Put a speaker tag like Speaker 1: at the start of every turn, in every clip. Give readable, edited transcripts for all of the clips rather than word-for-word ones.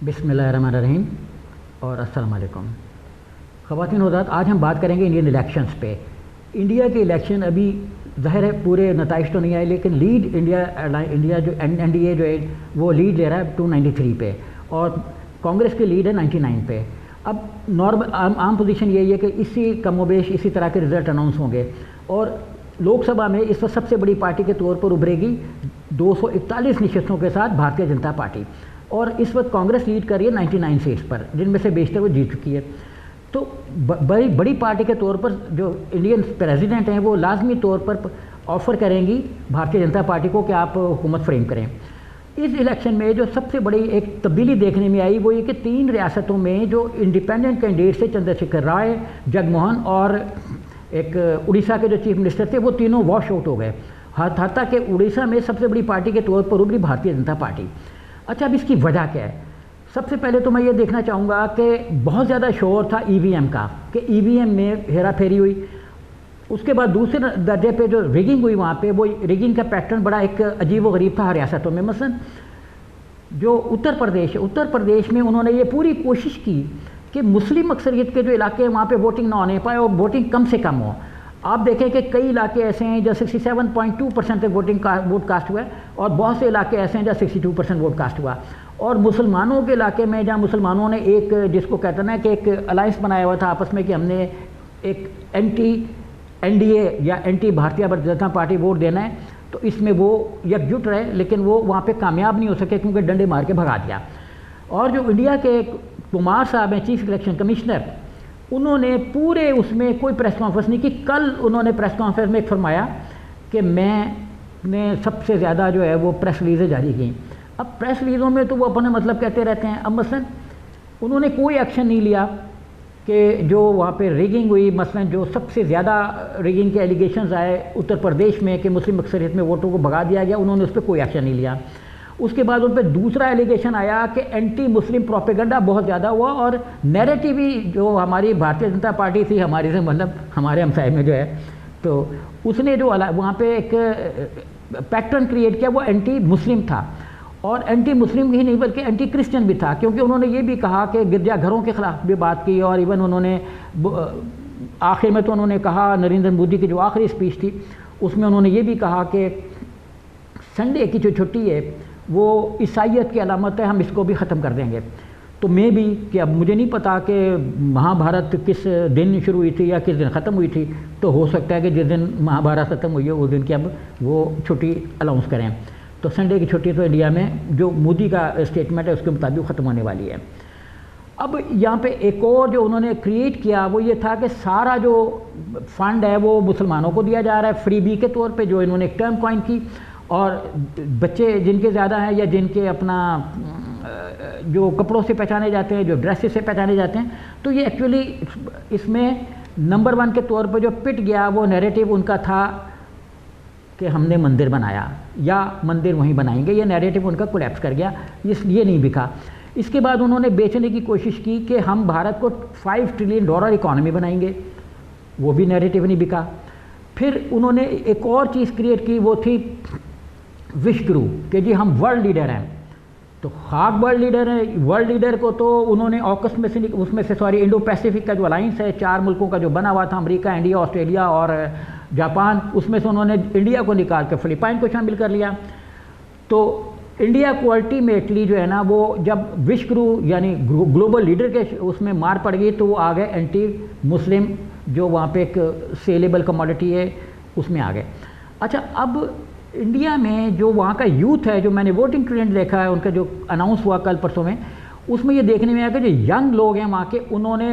Speaker 1: बिस्मिल्लाहिर्रहमानिर्रहीम और अस्सलाम वालेकुम। ख़वातीन हज़रात, आज हम बात करेंगे इंडियन इलेक्शंस पे। इंडिया के इलेक्शन अभी ज़ाहिर है पूरे नताइज तो नहीं आए, लेकिन लीड इंडिया जो NDA जो है वो लीड ले रहा है 293 पे और कांग्रेस की लीड है 99 पे। अब नॉर्मल आम पोजीशन यही है कि इसी कमोबेश इसी तरह के रिज़ल्ट अनाउंस होंगे और लोकसभा में इस वक्त सबसे बड़ी पार्टी के तौर पर उभरेगी 241 नशिस्तों के साथ भारतीय जनता पार्टी, और इस वक्त कांग्रेस लीड कर रही है 99 सीट्स पर, जिनमें से बेशतर वो जीत चुकी है। तो बड़ी पार्टी के तौर पर जो इंडियन प्रेसिडेंट हैं वो लाजमी तौर पर ऑफ़र करेंगी भारतीय जनता पार्टी को कि आप हुकूमत फ्रेम करें। इस इलेक्शन में जो सबसे बड़ी एक तब्दीली देखने में आई वो ये कि 3 रियासतों में जो इंडिपेंडेंट कैंडिडेट थे, चंद्रशेखर राय, जगमोहन और एक उड़ीसा के जो चीफ मिनिस्टर थे, वो तीनों वॉश आउट हो गए। हाथा कि उड़ीसा में सबसे बड़ी पार्टी के तौर पर उभरी भारतीय जनता पार्टी। अच्छा, अब इसकी वजह क्या है? सबसे पहले तो मैं ये देखना चाहूँगा कि बहुत ज़्यादा शोर था EVM का, कि EVM में हेरा फेरी हुई। उसके बाद दूसरे दर्जे पे जो रिगिंग हुई वहाँ पे, वो रिगिंग का पैटर्न बड़ा एक अजीब व गरीब था हर रियासतों में। मसलन जो उत्तर प्रदेश में उन्होंने ये पूरी कोशिश की कि मुस्लिम अक्सरियत के जो इलाके हैं वहाँ पे वोटिंग ना होने पाए और वोटिंग कम से कम हो। आप देखें कि कई इलाके ऐसे हैं जहाँ 67.2% तक वोट कास्ट हुआ है और बहुत से इलाके ऐसे हैं जहाँ 62% वोट कास्ट हुआ। और मुसलमानों के इलाके में जहाँ मुसलमानों ने एक जिसको कहते हैं ना कि एक अलायंस बनाया हुआ था आपस में कि हमने एक एंटी NDA या anti Bharatiya Janata party vote देना है, तो इसमें वो एकजुट रहे, लेकिन वो वहाँ पे कामयाब नहीं हो सके क्योंकि डंडे मार के भगा दिया। और जो इंडिया के कुमार साहब हैं चीफ इलेक्शन कमिश्नर, उन्होंने पूरे उसमें कोई प्रेस कॉन्फ्रेंस नहीं की। कल उन्होंने प्रेस कॉन्फ्रेंस में एक फरमाया कि मैंने सबसे ज़्यादा जो है वो प्रेस रिलीज़ें जारी की। अब प्रेस रिलीज़ों में तो वो अपने मतलब कहते रहते हैं। अब मसलन उन्होंने कोई एक्शन नहीं लिया कि जो वहाँ पे रिगिंग हुई, मसलन जो सबसे ज़्यादा रिगिंग के एलिगेशंस आए उत्तर प्रदेश में कि मुस्लिम अक्सरियत में वोटों को भगा दिया गया, उन्होंने उस पर कोई एक्शन नहीं लिया। उसके बाद उन पर दूसरा एलिगेशन आया कि एंटी मुस्लिम प्रोपेगेंडा बहुत ज़्यादा हुआ और नैरेटिव ही जो हमारी भारतीय जनता पार्टी थी, हमारे से मतलब हमारे हमसाए में जो है, तो उसने जो वहाँ पे एक पैटर्न क्रिएट किया वो एंटी मुस्लिम था। और एंटी मुस्लिम ही नहीं बल्कि एंटी क्रिश्चियन भी था, क्योंकि उन्होंने ये भी कहा कि गिरजाघरों के ख़िलाफ़ भी बात की। और इवन उन्होंने आखिर में तो उन्होंने कहा, नरेंद्र मोदी की जो आखिरी स्पीच थी उसमें उन्होंने ये भी कहा कि संडे की जो छुट्टी है वो ईसाइयत की अलामत है, हम इसको भी ख़त्म कर देंगे। तो मैं भी कि अब मुझे नहीं पता कि महाभारत किस दिन शुरू हुई थी या किस दिन ख़त्म हुई थी, तो हो सकता है कि जिस दिन महाभारत ख़त्म हुई है उस दिन की अब वो छुट्टी अनाउंस करें। तो संडे की छुट्टी तो इंडिया में जो मोदी का स्टेटमेंट है उसके मुताबिक ख़त्म होने वाली है। अब यहाँ पे एक और जो उन्होंने क्रिएट किया वो ये था कि सारा जो फंड है वो मुसलमानों को दिया जा रहा है फ्रीबी के तौर पे, जो इन्होंने एक टर्म कॉइन की। और बच्चे जिनके ज़्यादा हैं या जिनके अपना जो कपड़ों से पहचाने जाते हैं, जो ड्रेसेस से पहचाने जाते हैं, तो ये एक्चुअली इसमें नंबर 1 के तौर पर जो पिट गया वो नैरेटिव उनका था कि हमने मंदिर बनाया या मंदिर वहीं बनाएंगे। ये नैरेटिव उनका कोलैप्स कर गया, ये नहीं बिका। इसके बाद उन्होंने बेचने की कोशिश की कि हम भारत को $5 ट्रिलियन इकॉनमी बनाएंगे, वो भी नैरेटिव नहीं बिका। फिर उन्होंने एक और चीज़ क्रिएट की, वो थी विश्व गुरु, कि जी हम वर्ल्ड लीडर हैं। तो खाक वर्ल्ड लीडर है, वर्ल्ड लीडर को तो उन्होंने ऑकस में से उसमें से इंडो पैसिफिक का जो अलाइंस है 4 मुल्कों का जो बना हुआ था, अमेरिका, इंडिया, ऑस्ट्रेलिया और जापान, उसमें से उन्होंने इंडिया को निकाल कर फिलिपाइन को शामिल कर लिया। तो इंडिया को अल्टीमेटली जो है ना वो जब विश्व गुरु यानी ग्लोबल लीडर के उसमें मार पड़ गई तो वो आ गए एंटी मुस्लिम, जो वहाँ पे एक सेलेबल कमोडिटी है उसमें आ गए। अच्छा, अब इंडिया में जो वहाँ का यूथ है, जो मैंने वोटिंग ट्रेंड देखा है उनका जो अनाउंस हुआ कल परसों में, उसमें ये देखने में आया कि जो यंग लोग हैं वहाँ के, उन्होंने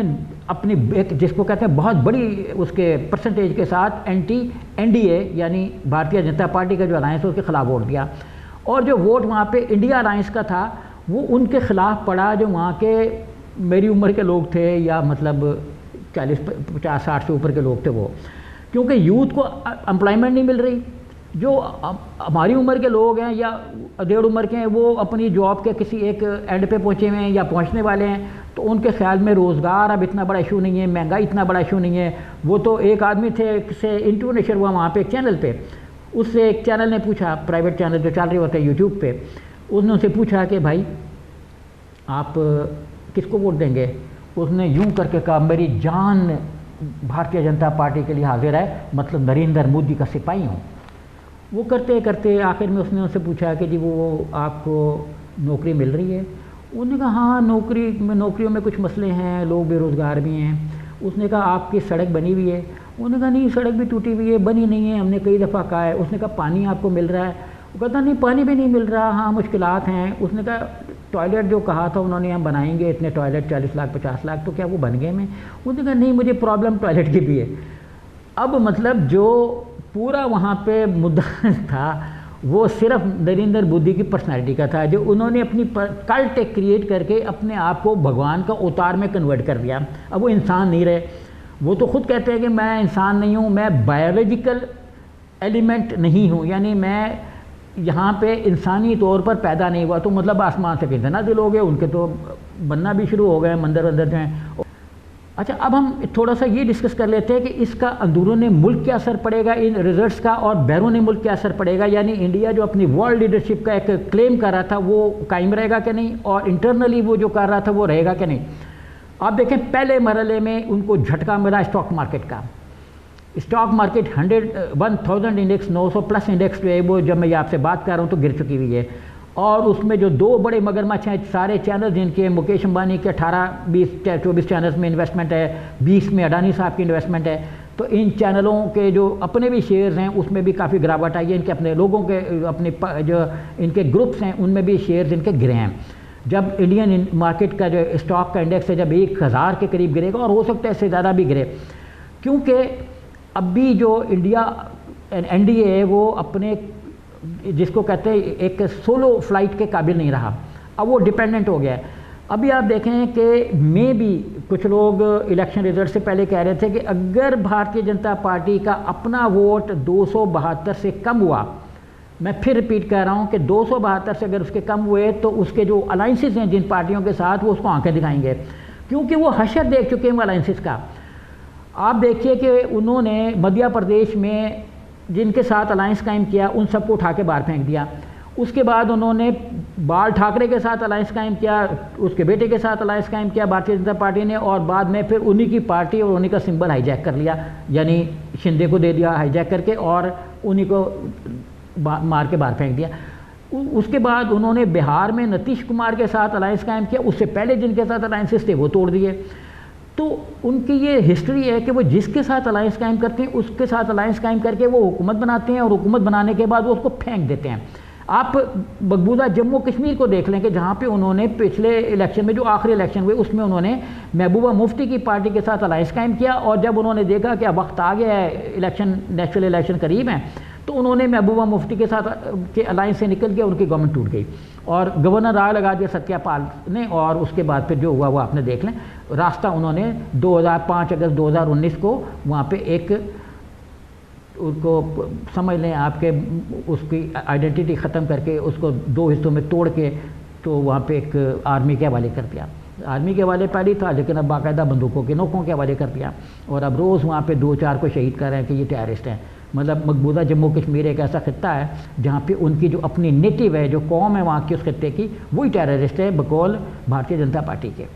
Speaker 1: अपनी एक जिसको कहते हैं बहुत बड़ी उसके परसेंटेज के साथ एंटी NDA यानी भारतीय जनता पार्टी का जो अलायंस है उसके खिलाफ वोट दिया। और जो वोट वहाँ पे इंडिया अलायंस का था वो उनके खिलाफ पड़ा, जो वहाँ के मेरी उम्र के लोग थे या मतलब 40-50-60 से ऊपर के लोग थे वो, क्योंकि यूथ को एम्प्लॉयमेंट नहीं मिल रही। जो हमारी उम्र के लोग हैं या 1.5 उम्र के हैं वो अपनी जॉब के किसी एक एंड पे पहुँचे हुए हैं या पहुँचने वाले हैं, तो उनके ख्याल में रोज़गार अब इतना बड़ा इशू नहीं है, महंगाई इतना बड़ा इशू नहीं है। वो तो एक आदमी थे से इंटरव्यू नशर हुआ वहाँ पे एक चैनल पे, उससे एक चैनल ने पूछा, प्राइवेट चैनल जो चल रहे होते हैं यूट्यूब पे, उसने उनसे पूछा कि भाई आप किसको वोट देंगे? उसने यूं करके कहा मेरी जान भारतीय जनता पार्टी के लिए हाजिर है, मतलब नरेंद्र मोदी का सिपाही हूँ। वो करते करते आखिर में उसने उनसे पूछा कि जी वो आपको नौकरी मिल रही है? उन्होंने कहा हाँ नौकरियों में कुछ मसले हैं, लोग बेरोज़गार भी हैं। उसने कहा आपकी सड़क बनी हुई है? उन्होंने कहा नहीं सड़क भी टूटी हुई है, बनी नहीं है, हमने कई दफ़ा कहा है। उसने कहा पानी आपको मिल रहा है? वो कहता नहीं पानी भी नहीं मिल रहा, हाँ मुश्किलात हैं। उसने कहा टॉयलेट जो कहा था उन्होंने हम बनाएंगे इतने टॉयलेट 40 लाख 50 लाख, तो क्या वो बन गए? में उसने कहा नहीं मुझे प्रॉब्लम टॉयलेट की भी है। अब मतलब जो पूरा वहाँ पे मुद्दा था वो सिर्फ नरेंद्र मोदी की पर्सनालिटी का था, जो उन्होंने अपनी कल्ट क्रिएट करके अपने आप को भगवान का अवतार में कन्वर्ट कर दिया। अब वो इंसान नहीं रहे। वो तो खुद कहते हैं कि मैं इंसान नहीं हूँ, मैं बायोलॉजिकल एलिमेंट नहीं हूँ, यानी मैं यहाँ पे इंसानी तौर पर पैदा नहीं हुआ। तो मतलब आसमान से कितने नाज़िल हो गए, उनके तो बनना भी शुरू हो गए मंदिर वंदर जो हैं। अच्छा अब हम थोड़ा सा ये डिस्कस कर लेते हैं कि इसका अंदरूनी मुल्क क्या असर पड़ेगा इन रिजल्ट्स का, और बैरूनी मुल्क क्या असर पड़ेगा, यानी इंडिया जो अपनी वर्ल्ड लीडरशिप का एक क्लेम कर रहा था वो कायम रहेगा कि नहीं, और इंटरनली वो जो कर रहा था वो रहेगा कि नहीं। आप देखें पहले मरहले में उनको झटका मिला स्टॉक मार्केट का। Stock market 1000 index 900 plus index जो है वो जब मैं ये आपसे बात कर रहा हूँ तो गिर चुकी हुई है। और उसमें जो दो बड़े मगरमच्छ हैं सारे चैनल जिनके मुकेश अंबानी के 18-20-24 चैनल्स में इन्वेस्टमेंट है, 20 में अडानी साहब की इन्वेस्टमेंट है, तो इन चैनलों के जो अपने भी शेयर्स हैं उसमें भी काफ़ी गिरावट आई है। इनके अपने लोगों के अपने जो इनके ग्रुप्स हैं उनमें भी शेयर्स इनके गिरे हैं। जब इंडियन मार्केट का जो स्टॉक का इंडेक्स है जब 1000 के करीब गिरेगा, और हो सकता है इससे ज़्यादा भी गिरे, क्योंकि अभी जो इंडिया एनडीए है वो अपने जिसको कहते हैं एक सोलो फ्लाइट के काबिल नहीं रहा, अब वो डिपेंडेंट हो गया है। अभी आप देखें कि में भी कुछ लोग इलेक्शन रिजल्ट से पहले कह रहे थे कि अगर भारतीय जनता पार्टी का अपना वोट 272 से कम हुआ, मैं फिर रिपीट कर रहा हूँ कि 272 से अगर उसके कम हुए तो उसके जो अलाइंसेस हैं जिन पार्टियों के साथ वो उसको आंखें दिखाएंगे, क्योंकि वो हशर देख चुके हैं वो अलाइंसेस का। आप देखिए कि उन्होंने मध्य प्रदेश में जिनके साथ अलायंस कायम किया उन सबको उठा के बाहर फेंक दिया। उसके बाद उन्होंने बाल ठाकरे के साथ अलायंस कायम किया, उसके बेटे के साथ अलायंस कायम किया भारतीय जनता पार्टी ने, और बाद में फिर उन्हीं की पार्टी और उन्हीं का सिंबल हाईजैक कर लिया, यानी शिंदे को दे दिया हाईजैक करके और उन्हीं को मार के बाहर फेंक दिया। उसके बाद उन्होंने बिहार में नीतीश कुमार के साथ अलायंस कायम किया, उससे पहले जिनके साथ अलायंसेस थे वो तोड़ दिए। तो उनकी ये हिस्ट्री है कि वो जिसके साथ अलायंस कायम करते हैं उसके साथ अलायंस कायम करके वो हुकूमत बनाते हैं, और हुकूमत बनाने के बाद वो उसको फेंक देते हैं। आप मकबूजा जम्मू कश्मीर को देख लें कि जहाँ पे उन्होंने पिछले इलेक्शन में जो आखिरी इलेक्शन हुए उसमें उन्होंने महबूबा मुफ्ती की पार्टी के साथ अलायंस कायम किया, और जब उन्होंने देखा कि अब वक्त आ गया है, इलेक्शन नेशनल इलेक्शन करीब है, तो उन्होंने महबूबा मुफ्ती के साथ के अलायंस से निकल के उनकी गवर्नमेंट टूट गई और गवर्नर राय लगा दिया सत्यापाल ने, और उसके बाद फिर जो हुआ वो आपने देख लें। रास्ता उन्होंने 5 अगस्त 2019 को वहाँ पे एक उसको समझ लें आपके उसकी आइडेंटिटी ख़त्म करके उसको 2 हिस्सों में तोड़ के तो वहाँ पे एक आर्मी के हवाले कर दिया। आर्मी के हवाले पहले था, लेकिन अब बाकायदा बंदूकों के नोकों के हवाले कर दिया, और अब रोज़ वहाँ पे 2-4 को शहीद कर रहे हैं कि ये टेररिस्ट हैं। मतलब मकबूजा जम्मू कश्मीर एक ऐसा खत्ता है जहाँ पे उनकी जो अपनी नेटिव है, जो कौम है वहाँ की उस खत्ते की, वही टेररिस्ट है बकौल भारतीय जनता पार्टी के।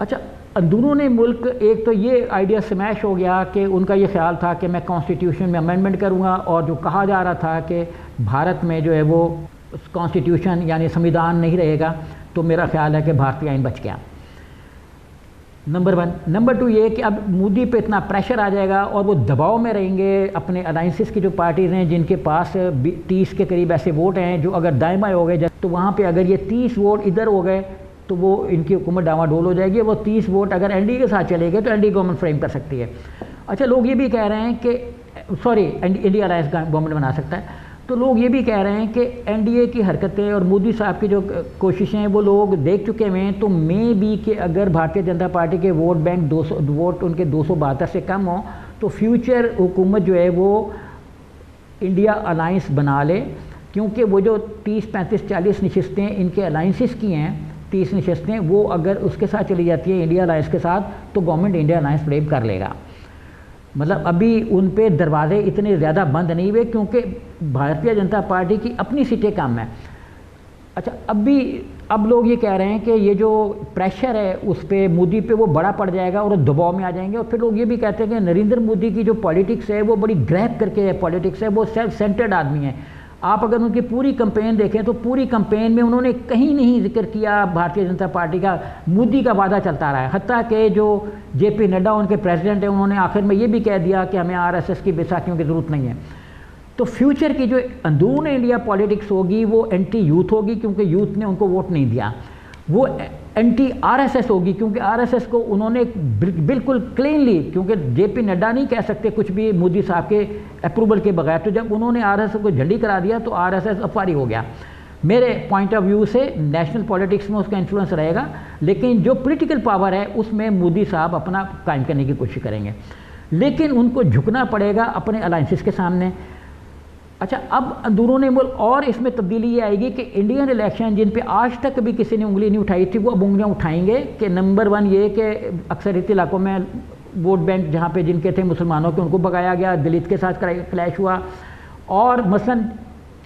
Speaker 1: अच्छा, अंदरूनी मुल्क एक तो ये आइडिया स्मैश हो गया कि उनका ये ख्याल था कि मैं कॉन्स्टिट्यूशन में अमेंडमेंट करूँगा, और जो कहा जा रहा था कि भारत में जो है वो कॉन्स्टिट्यूशन यानी संविधान नहीं रहेगा, तो मेरा ख्याल है कि भारतीय आइन बच गया। नंबर 1। नंबर 2 ये कि अब मोदी पे इतना प्रेशर आ जाएगा और वो दबाव में रहेंगे अपने अलाइंसेस की जो पार्टीज़ हैं जिनके पास 30 के करीब ऐसे वोट हैं जो अगर दाएं बाएं हो गए, तो वहाँ पे अगर ये 30 वोट इधर हो गए तो वो इनकी हुकूमत डामाडोल हो जाएगी। वो 30 वोट अगर एनडीए के साथ चले गए तो एनडीए गवर्नमेंट फ्रेम कर सकती है। अच्छा, लोग ये भी कह रहे हैं कि इंडिया अलायंस गवर्नमेंट बना सकता है। तो लोग ये भी कह रहे हैं कि एनडीए की हरकतें और मोदी साहब की जो कोशिशें हैं वो लोग देख चुके हैं, तो मे बी कि अगर भारतीय जनता पार्टी के वोट बैंक 200 वोट उनके 272 से कम हो तो फ्यूचर हुकूमत जो है वो इंडिया अलायंस बना ले, क्योंकि वो जो 30, 35, 40 नशिस्तें इनके अलायंसेस की हैं, 30 नशिस्तें, वो अगर उसके साथ चली जाती है इंडिया अलायंस के साथ, तो गवर्नमेंट इंडिया अलायंस फ्रेम कर लेगा। मतलब अभी उन पे दरवाजे इतने ज़्यादा बंद नहीं हुए क्योंकि भारतीय जनता पार्टी की अपनी सीटें कम हैं। अच्छा, अभी अब लोग ये कह रहे हैं कि ये जो प्रेशर है उस पर मोदी पे वो बड़ा पड़ जाएगा और दबाव में आ जाएंगे। और फिर लोग ये भी कहते हैं कि नरेंद्र मोदी की जो पॉलिटिक्स है वो बड़ी ग्रैब करके पॉलिटिक्स है, वो सेल्फ सेंटर्ड आदमी है। आप अगर उनकी पूरी कैंपेन देखें तो पूरी कैंपेन में उन्होंने कहीं नहीं जिक्र किया भारतीय जनता पार्टी का। मोदी का वादा चलता रहा है, हत्ता कि जो जेपी नड्डा उनके प्रेसिडेंट हैं उन्होंने आखिर में ये भी कह दिया कि हमें आरएसएस की बैसाखियों की ज़रूरत नहीं है। तो फ्यूचर की जो अंदरून इंडिया पॉलिटिक्स होगी वो एंटी यूथ होगी, क्योंकि यूथ ने उनको वोट नहीं दिया। वो एंटी आरएसएस होगी, क्योंकि आरएसएस को उन्होंने बिल्कुल क्लीनली, क्योंकि जेपी नड्डा नहीं कह सकते कुछ भी मोदी साहब के अप्रूवल के बगैर। तो जब उन्होंने आरएसएस को झंडी करा दिया तो आरएसएस अफवारी हो गया। मेरे पॉइंट ऑफ व्यू से नेशनल पॉलिटिक्स में उसका इन्फ्लुएंस रहेगा, लेकिन जो पॉलिटिकल पावर है उसमें मोदी साहब अपना कायम करने की कोशिश करेंगे, लेकिन उनको झुकना पड़ेगा अपने अलायंसेस के सामने। अच्छा, अब अंदरूनी मुल्क और इसमें तब्दीली ये आएगी कि इंडियन इलेक्शन जिन पे आज तक कभी किसी ने उंगली नहीं उठाई थी वो अब उंगलियां उठाएंगे। कि नंबर 1 ये कि अक्सरियती इलाकों में वोट बैंक जहाँ पे जिनके थे मुसलमानों के उनको भगाया गया, दलित के साथ क्लैश हुआ। और मसलन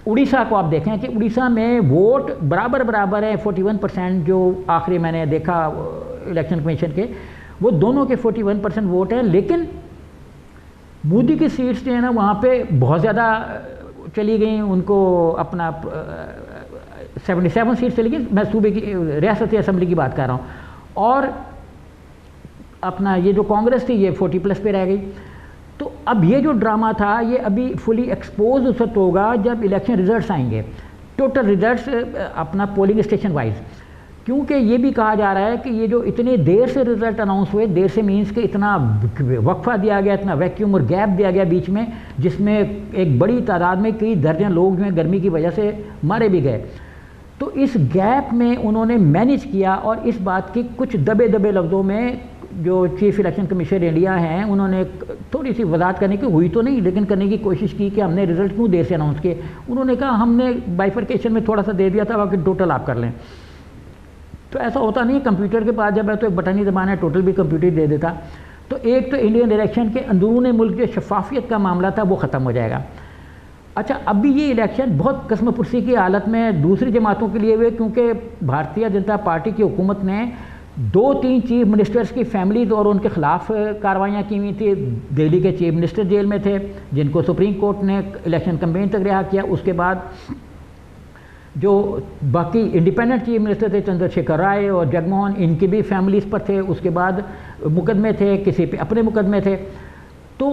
Speaker 1: उड़ीसा को आप देखें कि उड़ीसा में वोट बराबर बराबर है, 41% जो आखिरी मैंने देखा इलेक्शन कमीशन के, वो दोनों के 41% वोट है। लेकिन मोदी की सीट्स जो है ना वहाँ पे बहुत ज़्यादा चली गई, उनको अपना 77 सीट चली गई। मैं सूबे की रियासती असम्बली की बात कर रहा हूँ। और अपना ये जो कांग्रेस थी ये 40+ पे रह गई। तो अब ये जो ड्रामा था ये अभी फुली एक्सपोज उस वक्त होगा जब इलेक्शन रिजल्ट्स आएंगे, टोटल रिजल्ट्स अपना पोलिंग स्टेशन वाइज। क्योंकि ये भी कहा जा रहा है कि ये जो इतने देर से रिजल्ट अनाउंस हुए, देर से मीन्स कि इतना वक्फा दिया गया, इतना वैक्यूम और गैप दिया गया बीच में, जिसमें एक बड़ी तादाद में कई दर्जन लोग जो हैं गर्मी की वजह से मारे भी गए। तो इस गैप में उन्होंने मैनेज किया और इस बात की कुछ दबे दबे लफ्ज़ों में जो चीफ इलेक्शन कमीशन इंडिया हैं उन्होंने थोड़ी सी वजाहत करने की, हुई तो नहीं लेकिन करने की कोशिश की कि हमने रिजल्ट क्यों देर से अनाउंस किए। उन्होंने कहा हमने बाइफरकेशन में थोड़ा सा दे दिया था, बाकी टोटल आप कर लें। तो ऐसा होता नहीं है, कंप्यूटर के पास जब है तो एक बटन ही दबाना है, टोटल भी कंप्यूटर दे देता। तो एक तो इंडियन इलेक्शन के अंदरूनी मुल्क जो शफाफियत का मामला था वो ख़त्म हो जाएगा। अच्छा, अभी ये इलेक्शन बहुत कस्मपुरसी की हालत में दूसरी जमातों के लिए हुए, क्योंकि भारतीय जनता पार्टी की हुकूमत ने 2-3 चीफ मिनिस्टर्स की फैमिलीज और उनके ख़िलाफ़ कार्रवाइयाँ की हुई थी। दिल्ली के चीफ मिनिस्टर जेल में थे जिनको सुप्रीम कोर्ट ने इलेक्शन कैंपेन तक रिहा किया। उसके बाद जो बाकी इंडिपेंडेंट चीफ मिनिस्टर थे चंद्रशेखर राय और जगमोहन, इनकी भी फैमिलीज़ पर थे। उसके बाद मुकदमे थे, किसी पे अपने मुकदमे थे। तो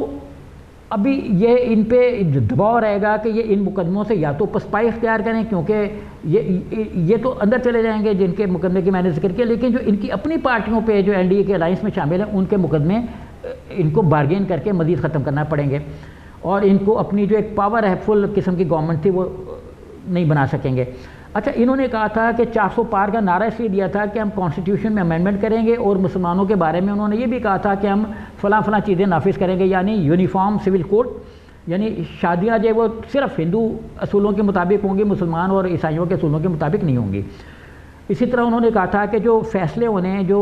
Speaker 1: अभी ये इन पे दबाव रहेगा कि ये इन मुकदमों से या तो पसपाई इख्तियार करें, क्योंकि ये तो अंदर चले जाएंगे जिनके मुकदमे की मैंने जिक्र किया, लेकिन जो इनकी अपनी पार्टियों पे जो एनडीए के अलायंस में शामिल हैं उनके मुकदमे इनको बार्गेन करके मज़ीद ख़त्म करना पड़ेंगे। और इनको अपनी जो एक पावर है फुल किस्म की गवर्नमेंट थी वो नहीं बना सकेंगे। अच्छा, इन्होंने कहा था कि 400 पार का नारा इसलिए दिया था कि हम कॉन्स्टिट्यूशन में अमेंडमेंट करेंगे, और मुसलमानों के बारे में उन्होंने ये भी कहा था कि हम फ़लाँ चीज़ें नाफिज करेंगे, यानी यूनिफॉर्म सिविल कोड, यानी शादियाँ जो वो सिर्फ हिंदू असूलों के मुताबिक होंगी, मुसलमान और ईसाइयों के असूलों के मुताबिक नहीं होंगी। इसी तरह उन्होंने कहा था कि जो फैसले होने जो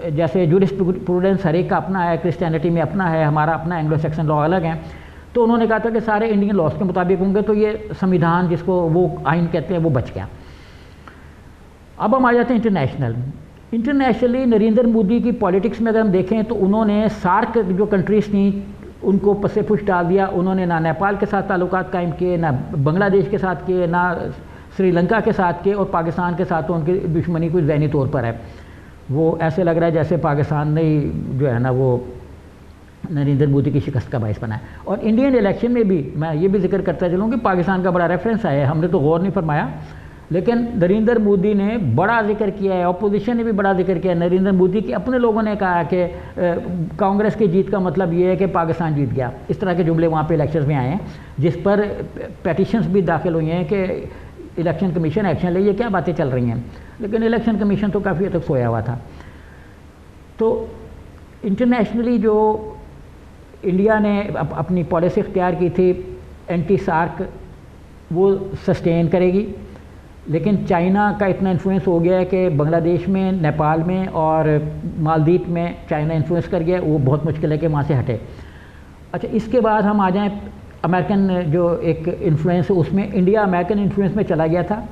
Speaker 1: जैसे जूरिस्प्रूडेंस हर एक का अपना है, क्रिश्चियनिटी में अपना है, हमारा अपना एंग्लो सेक्शन लॉ अलग है, तो उन्होंने कहा था कि सारे इंडियन लॉज के मुताबिक होंगे, तो ये संविधान जिसको वो आइन कहते हैं वो बच गया। अब हम आ जाते हैं इंटरनेशनली नरेंद्र मोदी की पॉलिटिक्स में अगर हम देखें तो उन्होंने सार्क जो कंट्रीज़ थी उनको पसे पुश डाल दिया। उन्होंने ना नेपाल के साथ ताल्लुकात कायम किए, ना बांग्लादेश के साथ किए, ना श्रीलंका के साथ किए, और पाकिस्तान के साथ तो उनकी दुश्मनी कुछ ज़हनी तौर पर है। वो ऐसे लग रहा है जैसे पाकिस्तान ने जो है ना वो नरेंद्र मोदी की शिकस्त का बायस बना है। और इंडियन इलेक्शन में भी मैं ये भी जिक्र करता चलूँ कि पाकिस्तान का बड़ा रेफरेंस है, हमने तो गौर नहीं फरमाया, लेकिन नरेंद्र मोदी ने बड़ा जिक्र किया है, अपोजिशन ने भी बड़ा जिक्र किया है। नरेंद्र मोदी के अपने लोगों ने कहा कि कांग्रेस की जीत का मतलब ये है कि पाकिस्तान जीत गया। इस तरह के जुमले वहाँ पे इलेक्शंस में आए हैं, जिस पर पेटिशंस भी दाखिल हुई हैं कि इलेक्शन कमीशन एक्शन ले, ये क्या बातें चल रही हैं। लेकिन इलेक्शन कमीशन तो काफ़ी हद तक सोया हुआ था। तो इंटरनेशनली जो इंडिया ने अपनी पॉलिसी इख्तियार की थी एंटी सार्क, वो सस्टेन करेगी, लेकिन चाइना का इतना इन्फ्लुएंस हो गया है कि बांग्लादेश में, नेपाल में और मालदीव में चाइना इन्फ्लुएंस कर गया, वो बहुत मुश्किल है कि वहाँ से हटे। अच्छा, इसके बाद हम आ जाएं अमेरिकन जो एक इन्फ्लुएंस है उसमें, इंडिया अमेरिकन इन्फ्लुएंस में चला गया था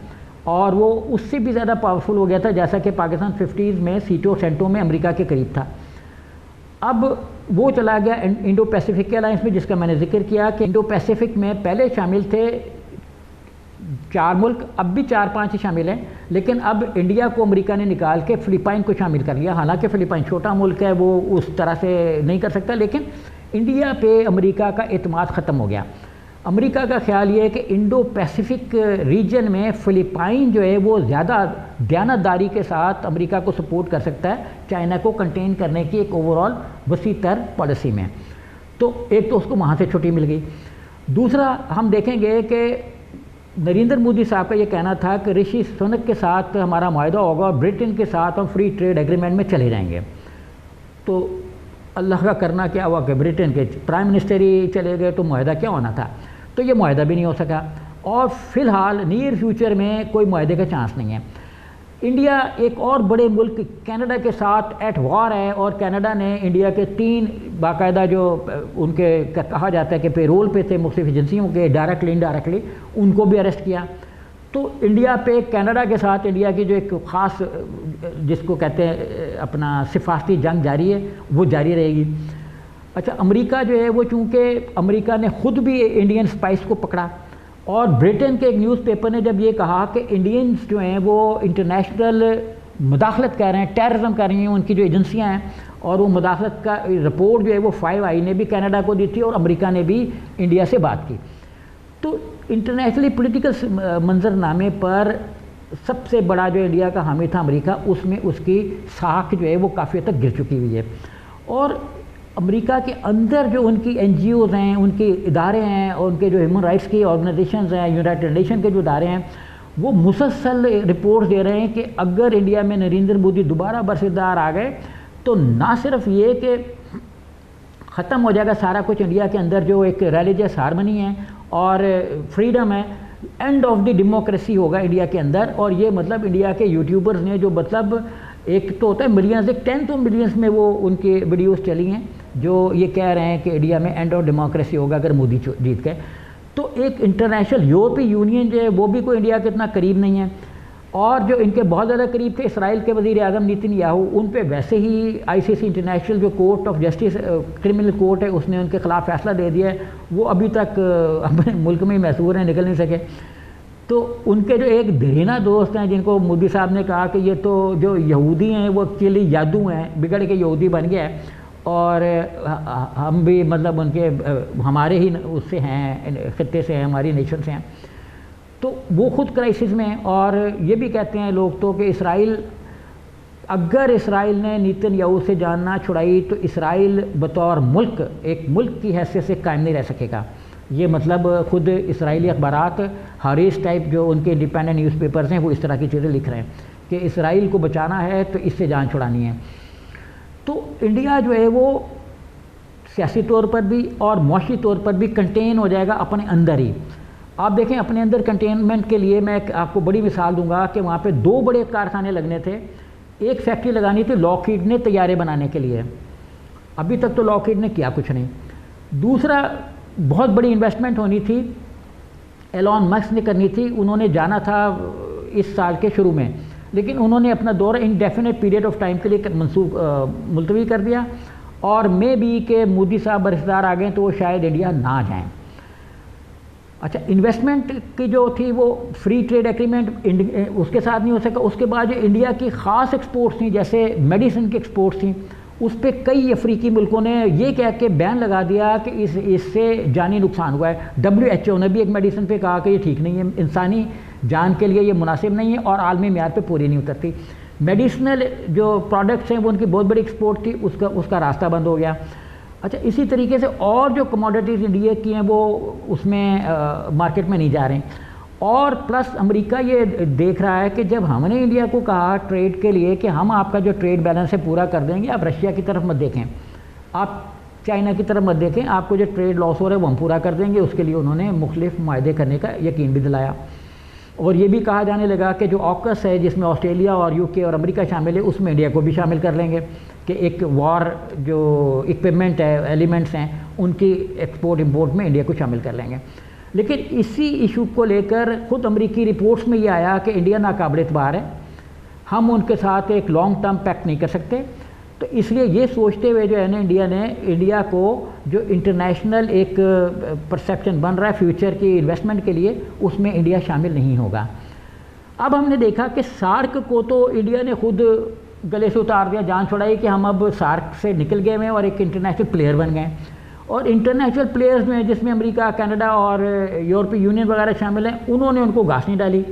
Speaker 1: और वो उससे भी ज़्यादा पावरफुल हो गया था, जैसा कि पाकिस्तान 50s में सीटों सेंटों में अमेरिका के करीब था। अब वो चला गया इंडो पैसिफिक के अलायंस में, जिसका मैंने जिक्र किया कि इंडो पैसिफिक में पहले शामिल थे 4 मुल्क, अब भी 4-5 ही शामिल हैं, लेकिन अब इंडिया को अमेरिका ने निकाल के फ़िलिपाइन को शामिल कर लिया। हालांकि फ़िलिपाइन छोटा मुल्क है, वो उस तरह से नहीं कर सकता, लेकिन इंडिया पे अमेरिका का एतमाद ख़त्म हो गया। अमेरिका का ख्याल ये है कि इंडो पैसिफिक रीजन में फ़िलिपाइन जो है वो ज़्यादा दयानतदारी के साथ अमेरिका को सपोर्ट कर सकता है चाइना को कंटेन करने की एक ओवरऑल वसी तर पॉलिसी में। तो एक तो उसको वहाँ से छुट्टी मिल गई। दूसरा हम देखेंगे कि नरेंद्र मोदी साहब का ये कहना था कि ऋषि सुनक के साथ हमारा मुआहदा होगा और ब्रिटेन के साथ हम फ्री ट्रेड एग्रीमेंट में चले जाएंगे। तो अल्लाह का करना क्या हुआ कि ब्रिटेन के प्राइम मिनिस्टर ही चले गए, तो मुआहदा क्या होना था। तो ये मुआहदा भी नहीं हो सका और फ़िलहाल नियर फ्यूचर में कोई मुआहदे का चांस नहीं है। इंडिया एक और बड़े मुल्क कनाडा के साथ एट वार है और कनाडा ने इंडिया के 3 बाकायदा जो उनके कहा जाता है कि पेरोल पे थे मुख्तलिफ एजेंसियों के, डायरेक्टली इनडायरेक्टली, उनको भी अरेस्ट किया। तो इंडिया पे कनाडा के साथ इंडिया की जो एक ख़ास जिसको कहते हैं अपना सिफारती जंग जारी है, वो जारी रहेगी। अच्छा, अमेरिका जो है वो चूँकि अमेरिका ने ख़ुद भी इंडियन स्पाइस को पकड़ा और ब्रिटेन के एक न्यूज़पेपर ने जब ये कहा कि इंडियंस जो हैं वो इंटरनेशनल मुदाखलत कर रहे हैं, टेररिज्म कर रही हैं उनकी जो एजेंसियां हैं, और वो मुदाखलत का रिपोर्ट जो है वो 5 आई ने भी कनाडा को दी थी और अमेरिका ने भी इंडिया से बात की। तो इंटरनेशनली पॉलिटिकल मंजरनामे पर सबसे बड़ा जो इंडिया का हामी था अमेरिका, उसमें उसकी साख जो है वो काफ़ी हद तक गिर चुकी हुई है। और अमेरिका के अंदर जो उनकी NGOs हैं, उनके इदारे हैं और उनके जो ह्यूमन राइट्स की ऑर्गेनाइजेशंस हैं, यूनाइटेड नेशन के जो इदारे हैं, वो मुसलसल रिपोर्ट दे रहे हैं कि अगर इंडिया में नरेंद्र मोदी दोबारा बरसदार आ गए तो ना सिर्फ ये कि ख़त्म हो जाएगा सारा कुछ इंडिया के अंदर जो एक रिलीजियस हार्मनी है और फ्रीडम है, एंड ऑफ द डेमोक्रेसी होगा इंडिया के अंदर। और ये मतलब इंडिया के यूट्यूबर्स ने जो मतलब एक तो होता है मिलियंस, एक 10 मिलियंस में वो उनके वीडियोस चली हैं जो ये कह रहे हैं कि इंडिया में एंड ऑफ डेमोक्रेसी होगा अगर मोदी जीत गए। तो एक इंटरनेशनल यूरोपीय यूनियन जो है वो भी कोई इंडिया के इतना करीब नहीं है, और जो इनके बहुत ज़्यादा करीब थे इसराइल के वज़ीर आज़म नेतन्याहू, उन पे वैसे ही ICC इंटरनेशनल जो court of justice criminal court है उसने उनके ख़िलाफ़ फैसला दे दिया है, वो अभी तक अपने मुल्क में ही महसूर हैं, निकल नहीं सके। तो उनके जो एक देरीना दोस्त हैं जिनको मोदी साहब ने कहा कि ये तो जो यहूदी हैं वो एक्चुअली यादू हैं, बिगड़ के यहूदी बन गया है और हम भी मतलब उनके हमारे ही उससे हैं, खत्ते से हैं, हमारी नेशन से हैं। तो वो खुद क्राइसिस में हैं और ये भी कहते हैं लोग तो कि इसराइल, अगर इसराइल ने नेतन्याहू से जान ना छुड़ाई तो इसराइल बतौर मुल्क एक मुल्क की हैसियत से कायम नहीं रह सकेगा। ये मतलब खुद इसराइली अखबारात हारिस टाइप जो उनके इंडिपेंडेंट न्यूज़पेपर्स हैं वो इस तरह की चीज़ें लिख रहे हैं कि इसराइल को बचाना है तो इससे जान छुड़ानी है। तो इंडिया जो है वो सियासी तौर पर भी और मौशी तौर पर भी कंटेन हो जाएगा अपने अंदर ही। आप देखें अपने अंदर कंटेनमेंट के लिए मैं आपको बड़ी मिसाल दूंगा कि वहाँ पे 2 बड़े कारखाने लगने थे। एक फैक्ट्री लगानी थी लॉकहीड ने तैयारे बनाने के लिए, अभी तक तो लॉकहीड ने किया कुछ नहीं। दूसरा बहुत बड़ी इन्वेस्टमेंट होनी थी, एलॉन मस्क ने करनी थी, उन्होंने जाना था इस साल के शुरू में, लेकिन उन्होंने अपना दौरा इंडेफिनेट पीरियड ऑफ टाइम के लिए मुलतवी कर दिया और मे बी के मोदी साहब बरसदार आ गए तो वो शायद इंडिया ना जाएं। अच्छा, इन्वेस्टमेंट की जो थी वो फ्री ट्रेड एग्रीमेंट उसके साथ नहीं हो सका। उसके बाद जो इंडिया की ख़ास एक्सपोर्ट्स थी जैसे मेडिसिन की एक्सपोर्ट्स थी, उस पर कई अफ्रीकी मुल्कों ने ये कह के बैन लगा दिया कि इससे जानी नुकसान हुआ है। WHO ने भी एक मेडिसिन पे कहा कि ये ठीक नहीं है, इंसानी जान के लिए ये मुनासिब नहीं है और आलमी म्यार पे पूरी नहीं उतरती। मेडिसिनल जो प्रोडक्ट्स हैं वो उनकी बहुत बड़ी एक्सपोर्ट थी, उसका रास्ता बंद हो गया। अच्छा, इसी तरीके से और जो कमोडिटीज़ इंडिया की हैं वो उसमें मार्केट में नहीं जा रहे हैं। और प्लस अमेरिका ये देख रहा है कि जब हमने इंडिया को कहा ट्रेड के लिए कि हम आपका जो ट्रेड बैलेंस है पूरा कर देंगे, आप रशिया की तरफ मत देखें, आप चाइना की तरफ मत देखें, आपको जो ट्रेड लॉस हो रहा है वो हम पूरा कर देंगे। उसके लिए उन्होंने मुख्तलिफ मुआहदे करने का यकीन भी दिलाया। और ये भी कहा जाने लगा कि जो ऑकस है जिसमें ऑस्ट्रेलिया और UK और अमेरिका शामिल है, उसमें इंडिया को भी शामिल कर लेंगे कि एक वॉर जो इक्विपमेंट है, एलिमेंट्स हैं, उनकी एक्सपोर्ट इंपोर्ट में इंडिया को शामिल कर लेंगे। लेकिन इसी इशू को लेकर ख़ुद अमरीकी रिपोर्ट्स में ये आया कि इंडिया नाकाबिल एतबार है, हम उनके साथ एक लॉन्ग टर्म पैक्ट नहीं कर सकते। तो इसलिए ये सोचते हुए जो है ना इंडिया को जो इंटरनेशनल एक परसेप्शन बन रहा है फ्यूचर की इन्वेस्टमेंट के लिए, उसमें इंडिया शामिल नहीं होगा। अब हमने देखा कि सार्क को तो इंडिया ने खुद गले से उतार दिया, जान छुड़ाई कि हम अब सार्क से निकल गए हैं और एक इंटरनेशनल प्लेयर बन गए। और इंटरनेशनल प्लेयर्स में जिसमें अमेरिका, कनाडा और यूरोपीय यूनियन वगैरह शामिल हैं, उन्होंने उनको घास नहीं डाली।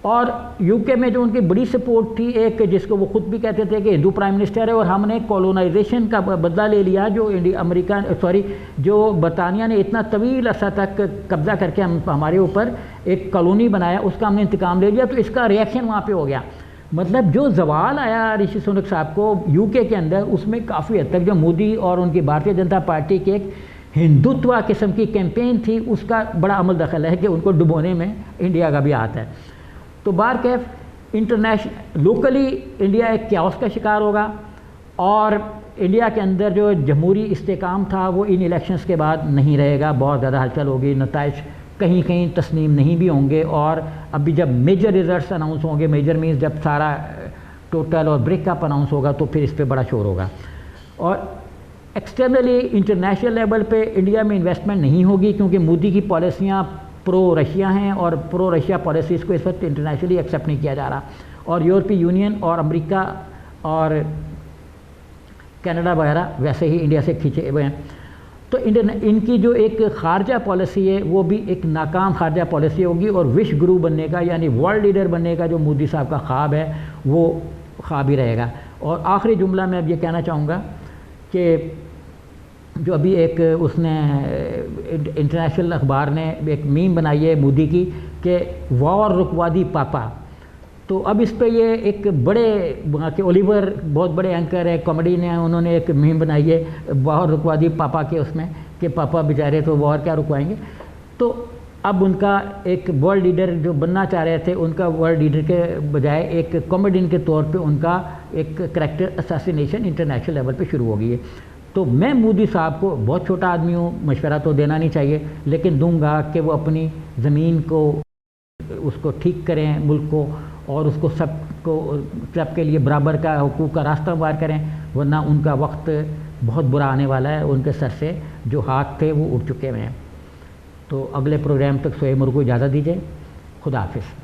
Speaker 1: और यूके में जो उनकी बड़ी सपोर्ट थी, एक जिसको वो खुद भी कहते थे कि हिंदू प्राइम मिनिस्टर है और हमने कॉलोनाइजेशन का बदला ले लिया, जो जो बरतानिया ने इतना तवील अर्सा तक कब्जा करके हमारे ऊपर एक कॉलोनी बनाया, उसका हमने इंतकाम ले लिया। तो इसका रिएक्शन वहाँ पे हो गया। मतलब जो जवाल आया ऋषि सुनक साहब को यूके के अंदर, उसमें काफ़ी हद तक जो मोदी और उनकी भारतीय जनता पार्टी के एक हिंदुत्व किस्म की कैंपेन थी, उसका बड़ा अमल दखल है कि उनको डुबोने में इंडिया का भी हाथ है। तो बार कैफ इंटरनेशनल लोकली इंडिया एक क्याओस का शिकार होगा और इंडिया के अंदर जो जमहूरी इस्तेकाम था वो इन इलेक्शंस के बाद नहीं रहेगा। बहुत ज़्यादा हलचल होगी, नताइज कहीं कहीं तस्लीम नहीं भी होंगे। और अभी जब मेजर रिजल्ट्स अनाउंस होंगे, मेजर मीन्स जब सारा टोटल और ब्रेकअप अनाउंस होगा, तो फिर इस पर बड़ा शोर होगा। और एक्सटर्नली इंटरनेशनल लेवल पे इंडिया में इन्वेस्टमेंट नहीं होगी, क्योंकि मोदी की पॉलिसियाँ प्रो रशिया हैं और प्रो रशिया पॉलिसीज़ को इस वक्त इंटरनेशनली एक्सेप्ट नहीं किया जा रहा। और यूरोपीय यूनियन और अमेरिका और कनाडा वगैरह वैसे ही इंडिया से खींचे हुए हैं। तो इनकी जो एक खारजा पॉलिसी है वो भी एक नाकाम खारजा पॉलिसी होगी और विश्व गुरु बनने का, यानी वर्ल्ड लीडर बनने का जो मोदी साहब का ख्वाब है, वो ख्वाब ही रहेगा। और आखिरी जुमला मैं अब ये कहना चाहूँगा कि जो अभी एक उसने इंटरनेशनल अखबार ने एक मीम बनाई है मोदी की कि वॉर रुकवा दी पापा। तो अब इस पे ये एक बड़े वहाँ के ओलिवर बहुत बड़े एंकर है, कॉमेडी ने, उन्होंने एक मीम बनाई है वॉर रुकवा दी पापा के, उसमें कि पापा बेचारे तो वॉर क्या रुकवाएंगे। तो अब उनका एक वर्ल्ड लीडर जो बनना चाह रहे थे, उनका वर्ल्ड लीडर के बजाय एक कॉमेडियन के तौर पे उनका एक करैक्टर असैसिनेशन इंटरनेशनल लेवल पे शुरू हो गई है। तो मैं मोदी साहब को, बहुत छोटा आदमी हूँ, मशवरा तो देना नहीं चाहिए, लेकिन दूंगा कि वो अपनी ज़मीन को उसको ठीक करें, मुल्क को, और उसको सबके लिए बराबर का हुकूक का रास्ता हमवार करें, वरना उनका वक्त बहुत बुरा आने वाला है। उनके सर से जो हाथ थे वो उड़ चुके हुए हैं। तो अगले प्रोग्राम तक सोए मुर्गो इजाज़त दीजिए। खुदा हाफिज़।